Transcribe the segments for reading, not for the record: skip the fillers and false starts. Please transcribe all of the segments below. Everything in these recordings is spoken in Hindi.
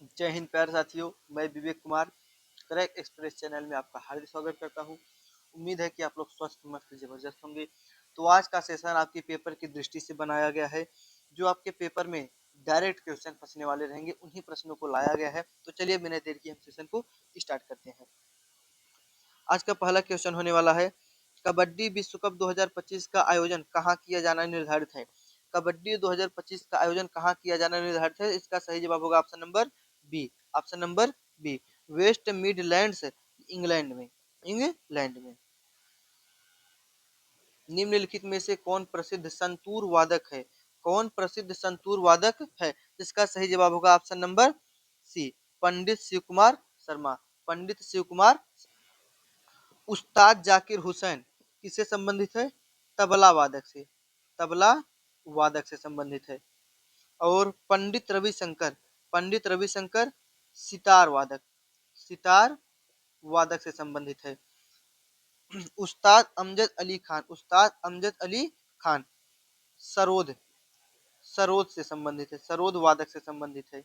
जय हिंद प्यारे साथियों, मैं Vivek Kumar crack express channel में आपका हार्दिक स्वागत करता हूं। उम्मीद है कि आप लोग स्वस्थ मस्त जबरदस्त होंगे। तो आज का सेशन आपके पेपर की दृष्टि से बनाया गया है। जो आपके पेपर में डायरेक्ट क्वेश्चन फंसने वाले रहेंगे, उन्हीं प्रश्नों को लाया गया है। तो चलिए बिना देर की हम सेशन को स्टार्ट करते हैं। आज का पहला क्वेश्चन होने वाला है, कबड्डी विश्व कप 2025 का आयोजन कहाँ किया जाना निर्धारित है। कबड्डी 2025 का आयोजन कहाँ किया जाना निर्धारित है। इसका सही जवाब होगा option number B. Option number B, West Midlands, England में। इंग्लैंड में। निम्नलिखित में से कौन प्रसिद्ध संतूर वादक है। कौन प्रसिद्ध संतूर वादक है। इसका सही जवाब होगा ऑप्शन नंबर सी, पंडित शिव कुमार शर्मा। पंडित शिव कुमार। उस्ताद जाकिर हुसैन किससे संबंधित है। तबला वादक से। तबला वादक से संबंधित है। और पंडित रविशंकर सितार वादक। सितार वादक से संबंधित है। उस्ताद अमजद अली खान। उस्ताद अमजद अली खान सरोद। सरोद से संबंधित है। सरोद वादक से संबंधित है।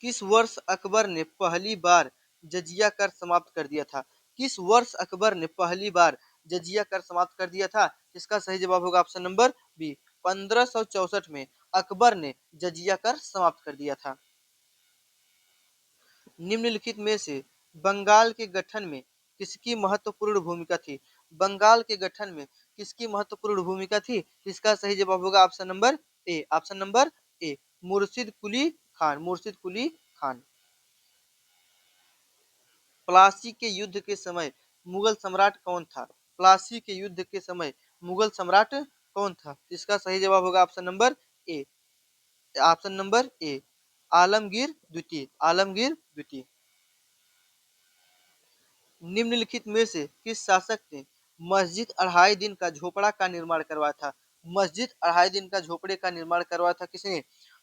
किस वर्ष अकबर ने पहली बार जजिया कर समाप्त कर दिया था। किस वर्ष अकबर ने पहली बार जजिया कर समाप्त कर दिया था। इसका सही जवाब होगा ऑप्शन नंबर बी, 1564 में अकबर ने जजिया कर समाप्त कर दिया था। निम्नलिखित में से बंगाल के गठन में किसकी महत्वपूर्ण भूमिका थी। बंगाल के गठन में किसकी महत्वपूर्ण भूमिका थी। इसका सही जवाब होगा option number A. Option number ए, मुर्शिद कुली खान। मुर्शिद कुली खान। प्लासी के युद्ध के समय मुगल सम्राट कौन था। प्लासी के युद्ध के समय मुगल सम्राट कौन था। इसका सही जवाब होगा option number A. Option number ए, आलमगीर द्वितीय। आलमगीर द्वितीय। निम्नलिखित में से किस शासक ने मस्जिद अढ़ाई दिन का झोपड़ा का निर्माण करवाया था। मस्जिद अढ़ाई दिन का झोपड़े का निर्माण करवाया था किसने।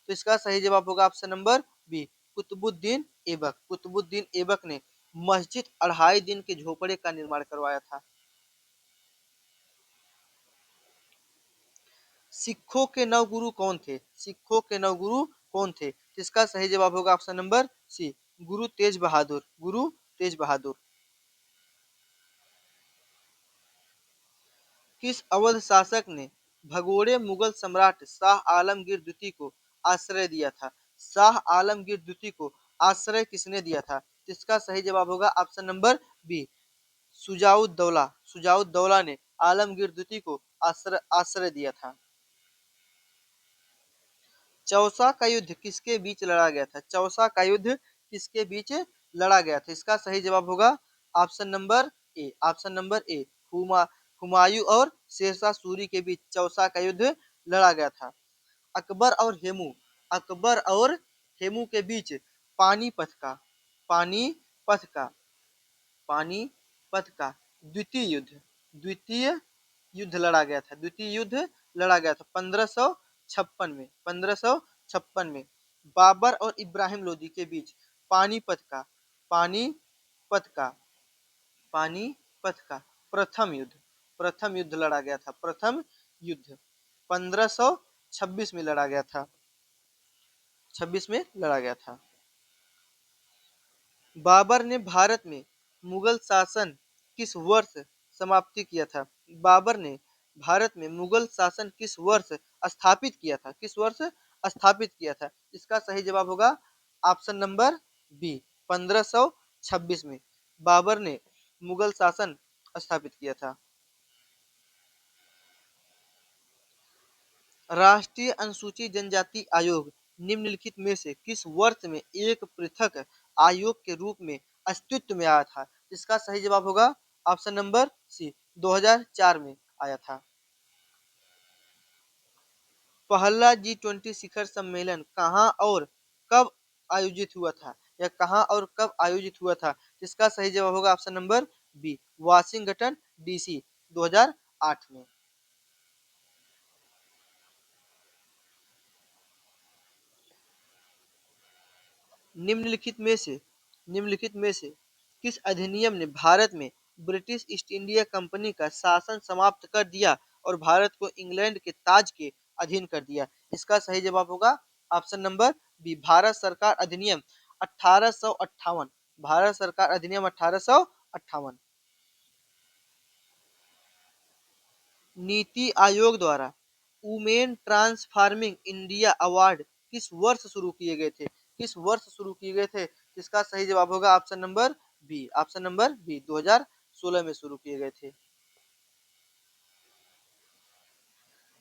तो इसका सही जवाब होगा option number B, Qutubuddin Aibak. Qutubuddin Aibak ने मस्जिद अढ़ाई दिन के झोपड़े का निर्माण करवाया था। सिखों के नवगुरु कौन थे। सिखों के नवगुरु कौन थे। इसका सही जवाब होगा ऑप्शन नंबर सी, गुरु तेज बहादुर। गुरु तेज बहादुर। किस अवध शासक ने भगोड़े मुगल सम्राट शाह आलमगीर द्वितीय को आश्रय दिया था। शाह आलमगीर द्वितीय को आश्रय किसने दिया था। इसका सही जवाब होगा option number B, Shujauddaula. Shujauddaula ने आलमगीर द्वितीय को आश्रय दिया था। चौसा का युद्ध किसके बीच लड़ा गया था। चौसा का युद्ध किसके बीच लड़ा गया था। इसका सही जवाब होगा option number A. Option number ए, हुमायूं और शेरशाह सूरी के बीच चौसा का युद्ध लड़ा गया था। अकबर और हेमू। अकबर और हेमू के बीच पानीपत का पानीपत का पानीपत का द्वितीय युद्ध द्वितीय युद्ध लड़ा गया था। द्वितीय युद्ध लड़ा गया था 1556 में। 1556 में बाबर और इब्राहिम लोदी के बीच पानीपत का पानीपत का पानीपत का प्रथम युद्ध लड़ा गया था। प्रथम युद्ध 1526 में लड़ा गया था। 26 में लड़ा गया था। बाबर ने भारत में मुगल शासन किस वर्ष समाप्ति किया था। बाबर ने भारत में मुगल शासन किस वर्ष स्थापित किया था। किस वर्ष स्थापित किया था। इसका सही जवाब होगा ऑप्शन नंबर बी, 1526 में बाबर ने मुगल शासन स्थापित किया था। राष्ट्रीय अनुसूचित जनजाति आयोग निम्नलिखित में से किस वर्ष में एक पृथक आयोग के रूप में अस्तित्व में आया था। इसका सही जवाब होगा ऑप्शन नंबर सी, 2004 में आया था। पहला G20 शिखर सम्मेलन कहाँ और कब आयोजित हुआ था। या कहाँ और कब आयोजित हुआ था। इसका सही जवाब होगा option number B, Washington DC, 2008 में। निम्नलिखित में से किस अधिनियम ने भारत में ब्रिटिश ईस्ट इंडिया कंपनी का शासन समाप्त कर दिया और भारत को इंग्लैंड के ताज के अधीन कर दिया। इसका सही जवाब होगा ऑप्शन नंबर बी, भारत सरकार अधिनियम 1858। भारत सरकार अधिनियम 1858। नीति आयोग द्वारा वुमेन ट्रांसफॉर्मिंग इंडिया अवार्ड किस वर्ष शुरू किए गए थे? किस वर्ष शुरू किए गए थे? इसका सही जवाब होगा option number B, option number B, 2016 में शुरू किए गए थे।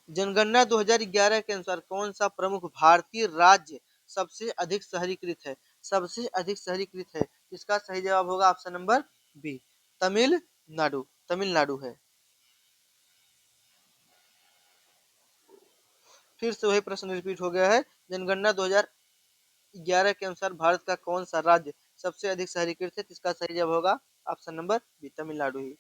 जनगणना 2011 के अनुसार कौन सा प्रमुख भारतीय राज्य सबसे अधिक शहरीकृत है? सबसे अधिक शहरीकृत है। इसका सही जवाब होगा option number B, Tamil Nadu. Tamil Nadu है। फिर से वही प्रश्न रिपीट हो गया है। जनगणना 2011 के अनुसार भारत का कौन सा राज्य सबसे अधिक शहरीकृत है? इसका सही जवाब होगा ऑप्शन नंबर बी, तमिलनाडु ही।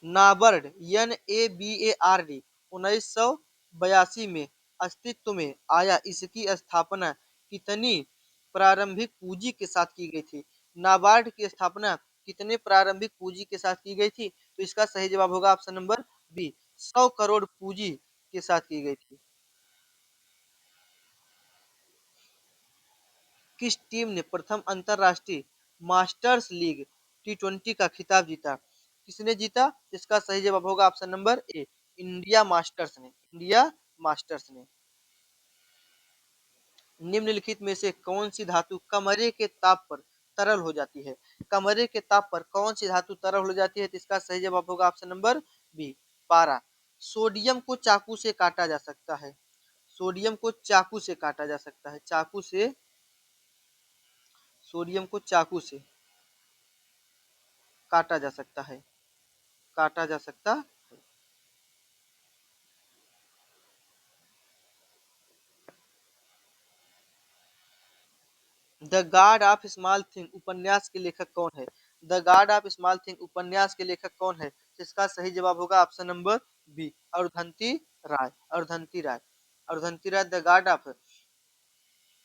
नाबार्ड NABARD 1982 में अस्तित्व में आया। इसकी स्थापना कितनी प्रारंभिक पूंजी के साथ की गई थी? नाबार्ड की स्थापना कितने प्रारंभिक पूंजी के साथ की गई थी? तो इसका सही जवाब होगा ऑप्शन नंबर बी, 100 करोड़ पूंजी के साथ की गई थी। किस टीम ने प्रथम अंतरराष्ट्रीय मास्टर्स लीग T20 का खिताब जीता? किसने जीता? इसका सही जवाब होगा ऑप्शन नंबर ए, इंडिया मास्टर्स ने। इंडिया मास्टर्स ने। निम्नलिखित में से कौन सी धातु कमरे के ताप पर तरल हो जाती है? कमरे के ताप पर कौन सी धातु तरल हो जाती है? तो इसका सही जवाब होगा ऑप्शन नंबर बी, पारा। सोडियम को चाकू से काटा जा सकता है। सोडियम को चाकू से काटा जा सकता है। चाकू से, सोडियम को चाकू से काटा जा सकता है। काटा जा सकता। The God of small thing उपन्यास के लेखक कौन है? The God of small thing उपन्यास के लेखक कौन है? इसका सही जवाब होगा option number B, Arundhati Roy. Arundhati Roy. Arundhati Roy the God of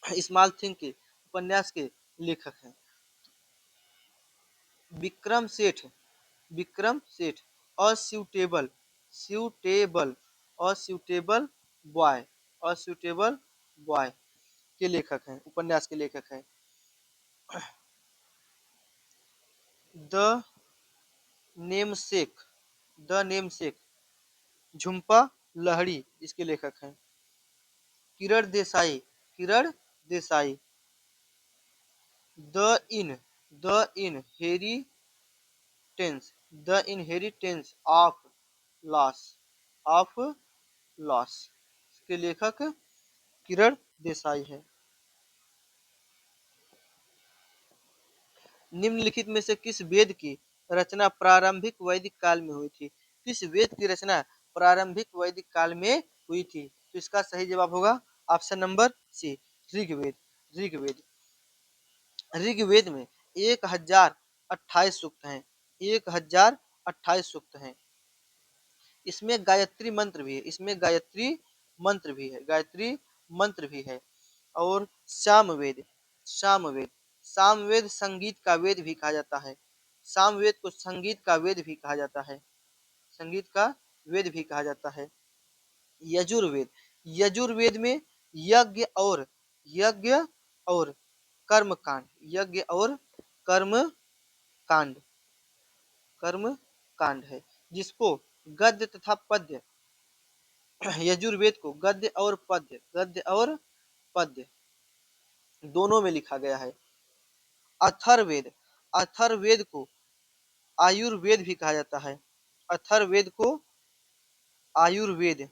small thing के उपन्यास के लेखक हैं। Vikram Seth. Vikram Seth a suitable, suitable, a suitable boy, a suitable boy के लेखक हैं, उपन्यास के लेखक हैं। The namesake, the namesake Jhumpa Lahiri इसके लेखक हैं। Kiran Desai, Kiran Desai the in, the inheritance, the inheritance of loss, of loss इसके लेखक किरण देसाई है। निम्नलिखित में से किस वेद की रचना प्रारंभिक वैदिक काल में हुई थी? किस वेद की रचना प्रारंभिक वैदिक काल में हुई थी? तो इसका सही जवाब होगा option number C, Rigveda. Rigveda. Rigveda में 1028 सूक्त हैं। 1028 सूक्त हैं। इसमें गायत्री मंत्र भी है। इसमें गायत्री मंत्र भी है। गायत्री मंत्र भी है। और सामवेद, सामवेद, सामवेद संगीत का वेद भी कहा जाता है। सामवेद को संगीत का वेद भी कहा जाता है। संगीत का वेद भी कहा जाता है। यजुर्वेद, यजुर्वेद में यज्ञ और कर्म कांड, यज्ञ और कर्म कांड, कर्म कांड है, जिसको गद्य तथा पद्य, यजुर्वेद को गद्य और पद्य, गद्य और पद्य दोनों में लिखा गया है। अथर्ववेद, अथर्ववेद को आयुर्वेद भी कहा जाता है। अथर्ववेद को आयुर्वेद,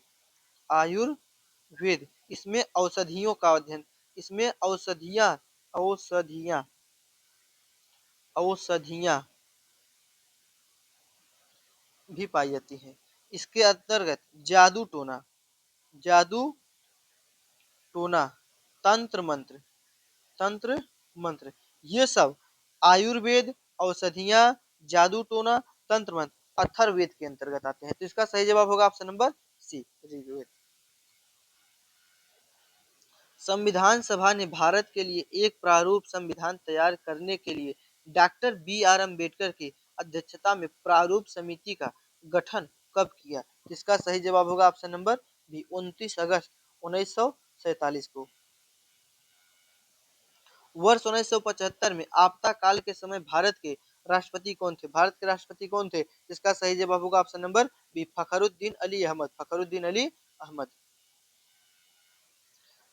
आयुर्वेद इसमें औषधियों का अध्ययन, इसमें औषधियाँ, औषधियाँ, औषधियाँ भी पाई जाती हैं। इसके अंतर्गत जादू टोना, जादू टोना, तंत्र मंत्र, तंत्र मंत्र, ये सब आयुर्वेद, औषधियाँ, जादू टोना, तंत्र मंत्र अथर्ववेद के अंतर्गत आते हैं। तो इसका सही जवाब होगा ऑप्शन नंबर सी, ऋग्वेद। संविधान सभा ने भारत के लिए एक प्रारूप संविधान तैयार करने के लिए डॉक्टर BR अम्बेडकर की अध्यक्षता में प्रारूप समिति का गठन कब किया? इसका सही जवाब होगा ऑप्शन नंबर बी 29 अगस्त 1947 को। वर्ष 1975 में आपदा काल के समय भारत के राष्ट्रपति कौन थे? भारत के राष्ट्रपति कौन थे? इसका सही जवाब होगा option number B Fakhruddin Ali Ahmed. Fakhruddin Ali Ahmed.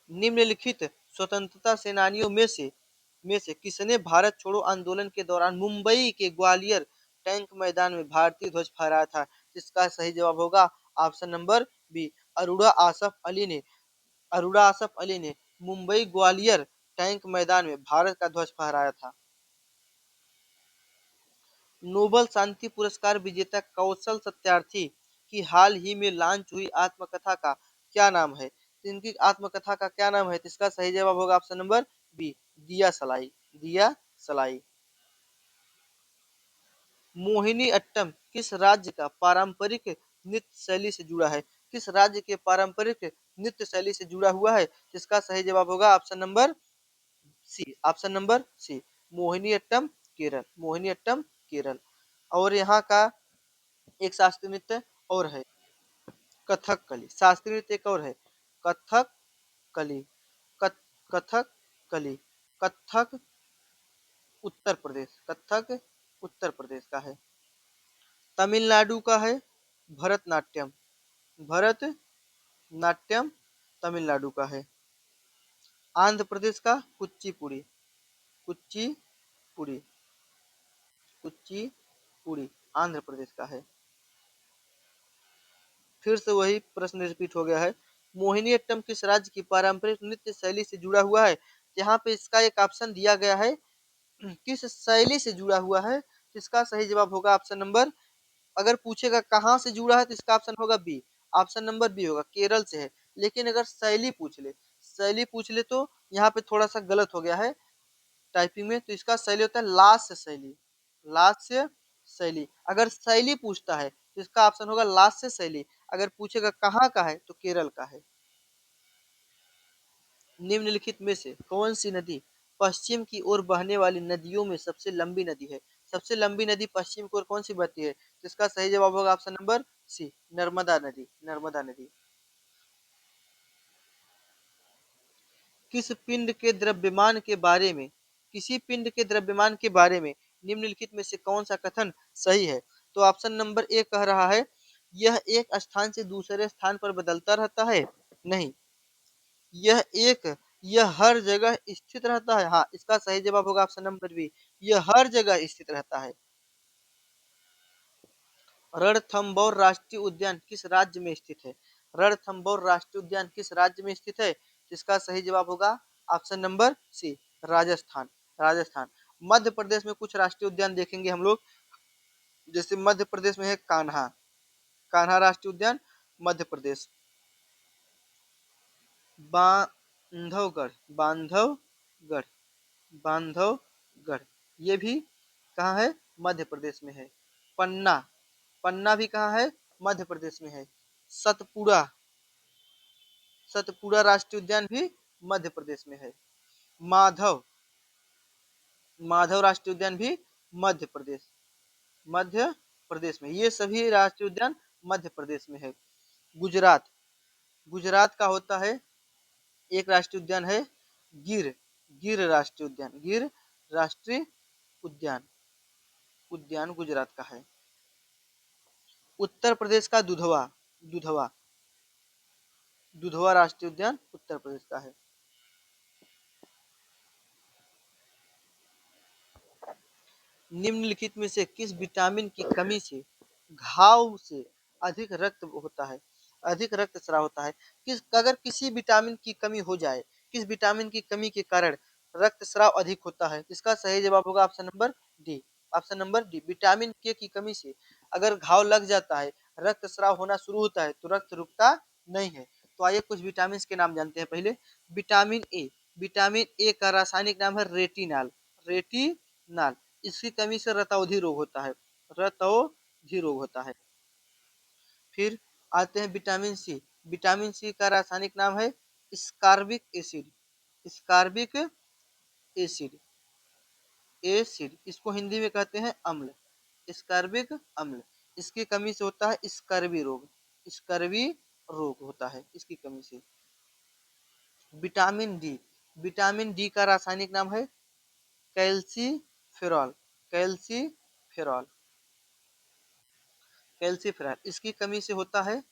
निम्नलिखित स्वतंत्रता सेनानियों में से किसने भारत छोड़ो आंदोलन के दौरान मुंबई के ग्वालियर टैंक मैदान में भारतीय ध्वज फहराया था? इसका सही जवाब होगा option number B Aruna Asaf Ali ने मुंबई ग्वालियर टैंक मैदान में भारत का ध्वज फहराया था। नोबल शांति पुरस्कार विजेता कौशल सत्यार्थी की हाल ही में लॉन्च हुई आत्मकथा का क्या नाम है? इनकी आत्मकथा का क्या नाम है? तो इसका सही जवाब होगा ऑप्शन नंबर बी दिया सलाई। दिया सलाई। मोहिनी अट्टम किस राज्य का पारंपरिक नृत्य शैली से जुड़ा है? किस राज्य के पारंपरिक नृत्य शैली से जुड़ा हुआ है? इसका सही जवाब होगा option number C. Option number C Mohiniyattam Kerala. Mohiniyattam Kerala. और यहाँ का एक शास्त्रीय नृत्य और है कथकली। शास्त्रीय नृत्य एक और है कथक कली। कथक कली। कथक उत्तर प्रदेश। कथक उत्तर प्रदेश का है। तमिलनाडु का है भरतनाट्यम। भरतनाट्यम तमिलनाडु का है। आंध्र प्रदेश का कुचिपुड़ी। कुचिपुड़ी। कुचिपुड़ी आंध्र प्रदेश का है। फिर से वही प्रश्न रिपीट हो गया है। मोहिनीअट्टम किस राज्य की पारंपरिक नृत्य शैली से जुड़ा हुआ है? यहाँ पे इसका एक ऑप्शन दिया गया है किस शैली से जुड़ा हुआ है? इसका सही जवाब होगा ऑप्शन नंबर, अगर पूछेगा कहाँ से जुड़ा है तो इसका ऑप्शन होगा बी। ऑप्शन नंबर बी होगा केरल से है। लेकिन अगर शैली पूछ ले तो यहाँ पे थोड़ा सा गलत हो गया है टाइपिंग में। तो इसका शैली होता है लास्य शैली। लास्य शैली। अगर शैली पूछता है तो इसका ऑप्शन होगा लास्य शैली। अगर पूछेगा कहाँ का है तो केरल का है। निम्नलिखित में से कौन सी नदी पश्चिम की ओर बहने वाली नदियों में सबसे लंबी नदी है? सबसे लंबी नदी पश्चिम की ओर कौन सी बहती है? तो इसका सही जवाब होगा ऑप्शन नंबर सी नर्मदा नदी। नर्मदा नदी। किस पिंड के द्रव्यमान के बारे में किसी पिंड के द्रव्यमान के बारे में निम्नलिखित में से कौन सा कथन सही है? तो ऑप्शन नंबर ए कह रहा है यह एक स्थान से दूसरे स्थान पर बदलता रहता है। नहीं, यह एक यह हर जगह स्थित रहता है। हाँ, इसका सही जवाब होगा ऑप्शन नंबर बी यह हर जगह स्थित रहता है। रणथंभौर राष्ट्रीय उद्यान किस राज्य में स्थित है? रणथंभौर राष्ट्रीय उद्यान किस राज्य में स्थित है? इसका सही जवाब होगा option number C Rajasthan. Rajasthan. Madhya Pradesh में कुछ राष्ट्रीय उद्यान देखेंगे हम लोग। जैसे मध्य प्रदेश में है कान्हा। कान्हा राष्ट्रीय उद्यान मध्य प्रदेश। बांधवगढ़। बांधवगढ़। बांधवगढ़ ये भी कहाँ है? मध्य प्रदेश में है। पन्ना। पन्ना भी कहाँ है? मध्य प्रदेश में है। सतपुड़ा। सतपुड़ा राष्ट्रीय उद्यान भी मध्य प्रदेश में है। माधव। माधव राष्ट्रीय उद्यान भी मध्य प्रदेश। मध्य प्रदेश में ये सभी राष्ट्रीय उद्यान मध्य प्रदेश में है। गुजरात। गुजरात का होता है एक राष्ट्रीय उद्यान है गिर। गिर राष्ट्रीय उद्यान। गिर राष्ट्रीय उद्यान। उद्यान गुजरात का है। उत्तर प्रदेश का दुधवा। दुधवा। दुधवा राष्ट्रीय उद्यान उत्तर प्रदेश का है। निम्नलिखित में से किस विटामिन की कमी से घाव से अधिक रक्त होता है? अधिक रक्तस्राव होता है? अगर किसी विटामिन की कमी हो जाए, किस विटामिन की कमी के कारण रक्तस्राव अधिक होता है? इसका सही जवाब होगा option number D. Option number D vitamin के की कमी से अगर घाव लग जाता है, रक्तस्राव होना शुरू होता है तो रक्त रुकता नहीं है। तो आइए कुछ विटामिन के नाम जानते हैं। पहले विटामिन ए। विटामिन ए का रासायनिक नाम है रेटिनाल। रेटिनाल। इसकी कमी से रतौंधी रोग होता है। रतौंधी रोग होता है। फिर आते हैं विटामिन सी। विटामिन सी का रासायनिक नाम है स्कारबिक एसिड। स्कारबिक एसिड। एसिड इसको हिंदी में कहते हैं अम्ल। स्कारबिक अम्ल। इसकी कमी से होता है स्कर्वी रोग, स्कर्वी रोग होता है इसकी कमी से। विटामिन डी, विटामिन डी का रासायनिक नाम है कैल्सीफेरॉल, कैल्सीफेरॉल, कैल्सीफेरॉल। इसकी कमी से होता है,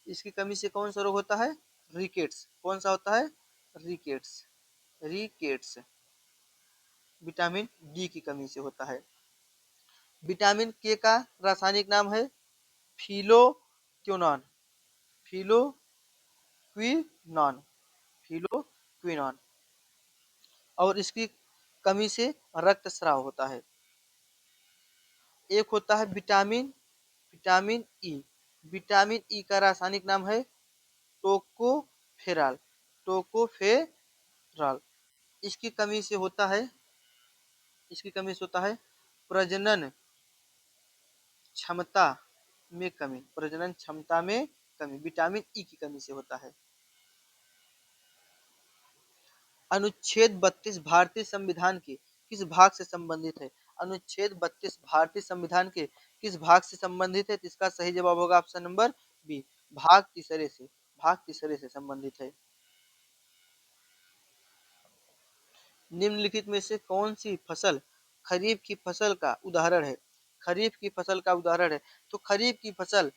इसकी कमी से कौन सा रोग होता है? रिकेट्स। कौन सा होता है? रिकेट्स, रिकेट्स विटामिन डी की कमी से होता है। विटामिन के का रासायनिक नाम है फिलोक्विनोन, फिलोक्विनोन, फिलोक्विनोन। और इसकी कमी से रक्तस्राव होता है। एक होता है vitamin, vitamin E, vitamin E का रासायनिक नाम है टोकोफेरॉल, टोकोफेरॉल। इसकी कमी से होता है, इसकी कमी से होता है प्रजनन क्षमता में कमी, प्रजनन क्षमता में कमी, विटामिन ई की कमी से होता है। अनुच्छेद 32 भारतीय संविधान के किस भाग से संबंधित है? अनुच्छेद 32 भारतीय संविधान के किस भाग से संबंधित है? इसका सही जवाब होगा ऑप्शन नंबर बी, भाग तीसरे से, भाग तीसरे से संबंधित है। निम्नलिखित में से कौन सी फसल खरीफ की फसल का उदाहरण है? खरीफ की फसल का उदाहरण है। तो खरीफ की फसल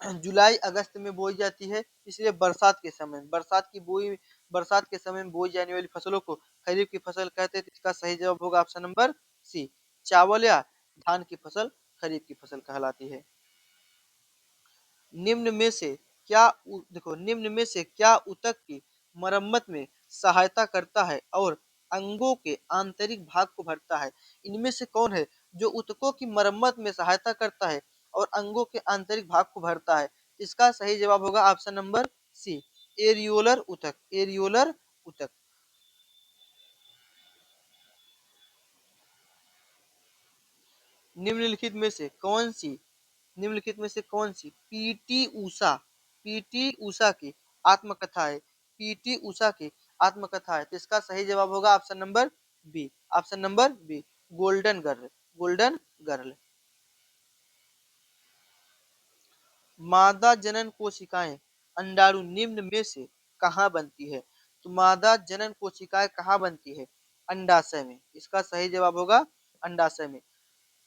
जुलाई अगस्त में बोई जाती है, इसलिए बरसात के समय, बरसात की बोई, बरसात के समय में बोई जाने वाली फसलों को खरीफ की फसल कहते हैं। तो इसका सही जवाब होगा ऑप्शन नंबर सी, चावल या धान की फसल खरीफ की फसल कहलाती है। निम्न में से क्या देखो, निम्न में से क्या ऊतक की मरम्मत में सहायता करता है और अंगों के आंतरिक भाग को भरता है? इनमें से कौन है जो ऊतकों की मरम्मत में सहायता करता है और अंगों के आंतरिक भाग को भरता है? इसका सही जवाब होगा ऑप्शन नंबर सी, एरियोलर ऊतक, एरियोलर ऊतक। निम्नलिखित में से कौन सी, निम्नलिखित में से कौन सी पीटी उषा, पीटी उषा की आत्मकथा है? पीटी उषा की आत्मकथा है। तो इसका सही जवाब होगा option number B, option number B, golden girl, golden girl. मादा जनन कोशिकाएं अंडाणु निम्न में से कहाँ बनती है? तो मादा जनन कोशिकाएं कहाँ बनती है? अंडाशय में। इसका सही जवाब होगा अंडाशय में।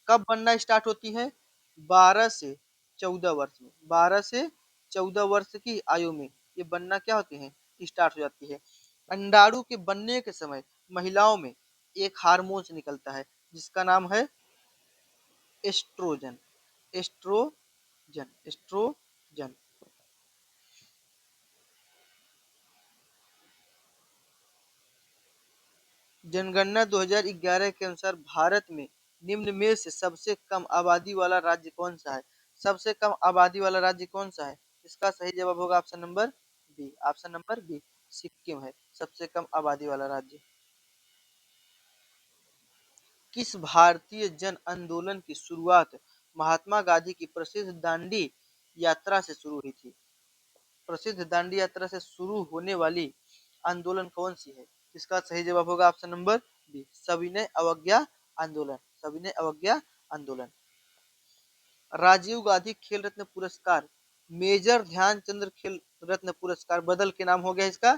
कब बनना स्टार्ट होती है? 12 से 14 वर्ष में, 12 से 14 वर्ष की आयु में ये बनना क्या होती है? स्टार्ट हो जाती है। अंडाणु के बनने के समय महिलाओं में एक हार्मोन निकलता है जिसका नाम है एस्ट्रोजन, एस्ट्रोजन, एस्ट्रोजन। जनगणना 2011 के अनुसार भारत में निम्न में से सबसे कम आबादी वाला राज्य कौन सा है? सबसे कम आबादी वाला राज्य कौन सा है? इसका सही जवाब होगा option number B, option number B, Sikkim है सबसे कम आबादी वाला राज्य। किस भारतीय जन आंदोलन की शुरुआत महात्मा गांधी की प्रसिद्ध दांडी यात्रा से शुरू हुई थी? प्रसिद्ध दांडी यात्रा से शुरू होने वाली आंदोलन कौन सी है? इसका सही जवाब होगा ऑप्शन नंबर बी, सविनय अवज्ञा आंदोलन, सविनय अवज्ञा आंदोलन। राजीव गांधी खेल रत्न पुरस्कार मेजर ध्यानचंद्र खेल रत्न पुरस्कार बदल के नाम हो गया इसका,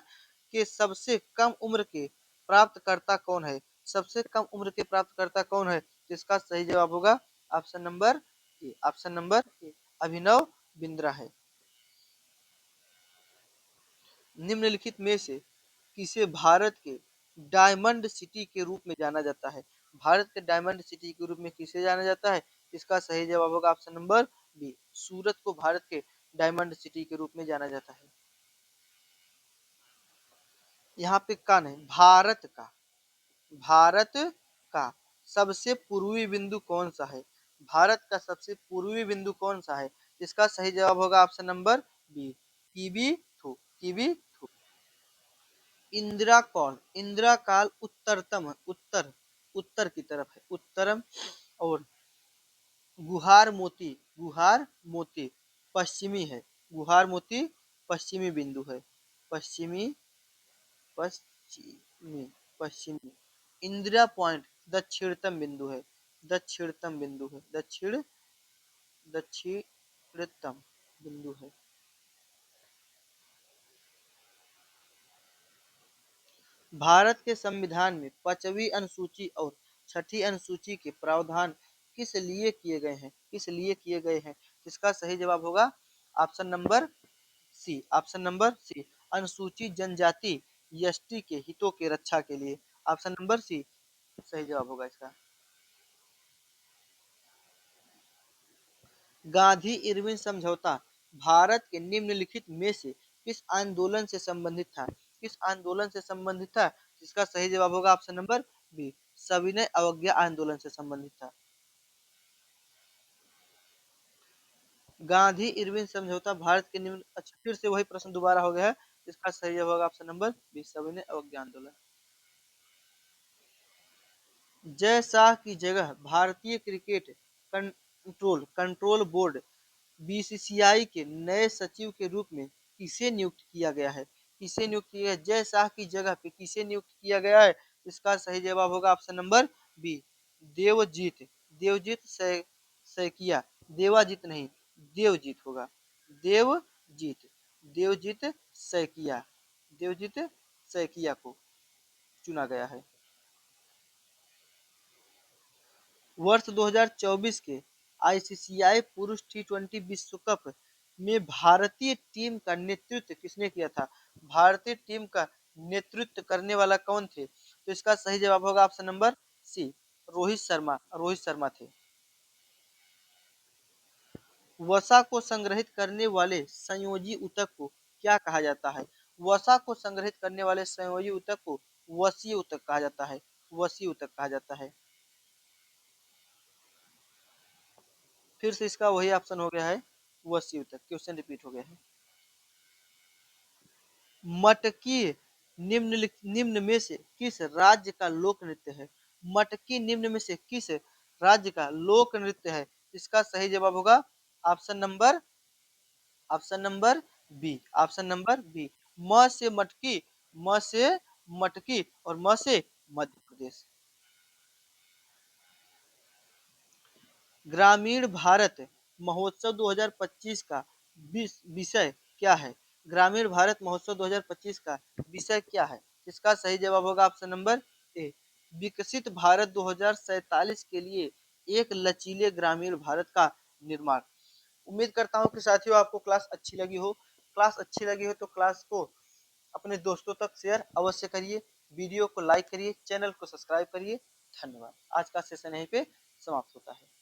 कि सबसे कम उम्र के प्राप्तकर्ता कौन है? सबसे कम उम्र के प्राप्तकर्ता कौन है? इसका सही जवाब होगा option number A, option number A, Abhinav Bindra है। निम्नलिखित में से किसे भारत के डायमंड सिटी के रूप में जाना जाता है? भारत के डायमंड सिटी के रूप में किसे जाना जाता है? इसका सही जवाब होगा ऑप्शन नंबर बी, सूरत को भारत के डायमंड सिटी के रूप में जाना जाता है। यहाँ पे का नहीं, भारत का, भारत का सबसे पूर्वी बिंदु कौन सा है? भारत का सबसे पूर्वी बिंदु कौन सा है? इसका सही जवाब होगा ऑप्शन नंबर बी, किबी थू, किबी थू। इंदिरा कौन, इंदिरा काल उत्तरतम, उत्तर, उत्तर की तरफ है, उत्तरम। और गुहार मोती, गुहार मोती पश्चिमी है, गुहार मोती पश्चिमी बिंदु है, पश्चिमी, पश्चिमी, पश्चिमी। इंदिरा पॉइंट दक्षिणतम बिंदु है, दक्षिणतम बिंदु है, दक्षिण दक्षिणतम बिंदु है। भारत के संविधान में 5वीं अनुसूची और 6ठी अनुसूची के प्रावधान किस लिए किए गए हैं? किस लिए किए गए हैं? इसका सही जवाब होगा option number C. Option number C, अनुसूचित जनजाति एसटी के हितों के रक्षा के लिए। ऑप्शन नंबर सी सही जवाब होगा इसका। गांधी इरविन समझौता भारत के निम्नलिखित में से किस आंदोलन से संबंधित था? किस आंदोलन से संबंधित था? इसका सही जवाब होगा ऑप्शन नंबर बी, सविनय अवज्ञा आंदोलन से संबंधित था। गांधी इरविन समझौता भारत के निम्न, अच्छा फिर से वही प्रश्न दोबारा हो गया है। इसका सही जवाब होगा ऑप्शन नंबर बी, सविनय अवज्ञा आंदोलन। जय शाह की जगह भारतीय क्रिकेट कंट्रोल बोर्ड बीसीसीआई के नए सचिव के रूप में किसे नियुक्त किया गया है? किसे नियुक्त किया है? जय शाह की जगह पे किसे नियुक्त किया गया है? इसका सही जवाब होगा option number B, Devjit Devjit Saikia. Devajit नहीं, देवजीत होगा। देवजीत देवजीत सैकिया देवजीत सैकिया को चुना गया है। वर्ष 2024 के आईसीसीआई पुरुष टी20 विश्व कप में भारतीय टीम का नेतृत्व किसने किया था? भारतीय टीम का नेतृत्व करने वाला कौन थे? तो इसका सही जवाब होगा option number C, Rohit Sharma. Rohit Sharma थे। वसा को संग्रहित करने वाले संयोजी ऊतक को क्या कहा जाता है? वसा को संग्रहित करने वाले संयोजी ऊतक को वसीय ऊतक कहा जाता है। वसीय ऊतक कहा जाता है। फिर से इसका वही ऑप्शन हो गया है, वसीय ऊतक। क्वेश्चन रिपीट हो गया है। मटकी निम्न में से किस राज्य का लोक नृत्य है? मटकी निम्न में से किस राज्य का लोक नृत्य है? इसका सही जवाब होगा option number option number B. Option number B, म से मटकी, म से मटकी और म से मध्य प्रदेश। ग्रामीण भारत महोत्सव 2025 का विषय क्या है? ग्रामीण भारत महोत्सव 2025 का विषय क्या है? इसका सही जवाब होगा ऑप्शन नंबर ए, विकसित भारत 2047 के लिए एक लचीले ग्रामीण भारत का निर्माण। उम्मीद करता हूँ कि साथियों आपको क्लास अच्छी लगी हो। क्लास अच्छी लगी हो तो क्लास को अपने दोस्तों तक शेयर अवश्य करिए, वीडियो को लाइक करिए, चैनल को सब्सक्राइब करिए। धन्यवाद। आज का सेशन यहीं पे समाप्त होता है।